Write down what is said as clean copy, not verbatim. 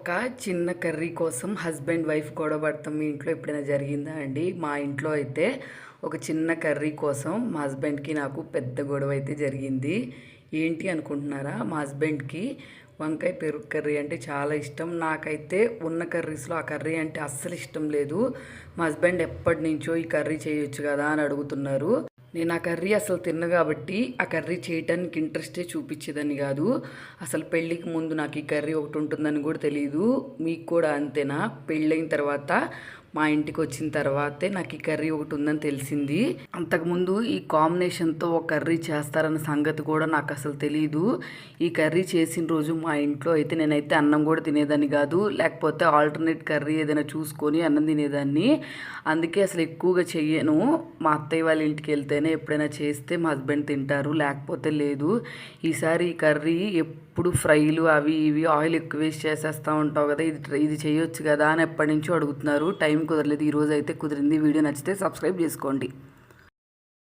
ఒక చిన్న కర్రీ కోసం హస్బెండ్ వైఫ్ గొడవ పడతాం మీ ఇంట్లో ఎప్పుడైనా జరిగిందా అండి? మా ఇంట్లో అయితే ఒక చిన్న కర్రీ కోసం మా హస్బెండ్కి నాకు పెద్ద గొడవ అయితే జరిగింది. ఏంటి అనుకుంటున్నారా? మా హస్బెండ్కి వంకాయ పెరుగు కర్రీ అంటే చాలా ఇష్టం. నాకైతే ఉన్న కర్రీస్లో ఆ కర్రీ అంటే అస్సలు ఇష్టం లేదు. మా హస్బెండ్ ఎప్పటి నుంచో ఈ కర్రీ చేయొచ్చు కదా అని అడుగుతున్నారు. నేను ఆ కర్రీ అసలు తిన్న కాబట్టి ఆ కర్రీ చేయటానికి ఇంట్రెస్టే చూపించేదని కాదు. అసలు పెళ్ళికి ముందు నాకు ఈ కర్రీ ఒకటి ఉంటుందని కూడా తెలియదు. మీకు కూడా అంతేనా? పెళ్ళైన తర్వాత మా ఇంటికి వచ్చిన తర్వాతే నాకు ఈ కర్రీ ఒకటి ఉందని తెలిసింది. అంతకుముందు ఈ కాంబినేషన్తో ఒక కర్రీ చేస్తారన్న సంగతి కూడా నాకు అసలు తెలియదు. ఈ కర్రీ చేసిన రోజు మా ఇంట్లో అయితే నేనైతే అన్నం కూడా తినేదాన్ని కాదు, లేకపోతే ఆల్టర్నేట్ కర్రీ ఏదైనా చూసుకొని అన్నం తినేదాన్ని. అందుకే అసలు ఎక్కువగా చెయ్యను. మా అత్తయ్య వాళ్ళ ఇంటికి వెళ్తేనే ఎప్పుడైనా చేస్తే మా హస్బెండ్ తింటారు, లేకపోతే లేదు. ఈసారి ఈ కర్రీ ఎప్పుడు ఫ్రైలు అవి ఇవి ఆయిల్ ఎక్కువ వేస్ట్ చేసేస్తూ ఉంటావు కదా, ఇది చేయొచ్చు కదా అని ఎప్పటి నుంచో అడుగుతున్నారు. టైం కుదరలేదు, ఈరోజు అయితే కుదిరింది. వీడియో నచ్చితే సబ్స్క్రైబ్ చేసుకోండి.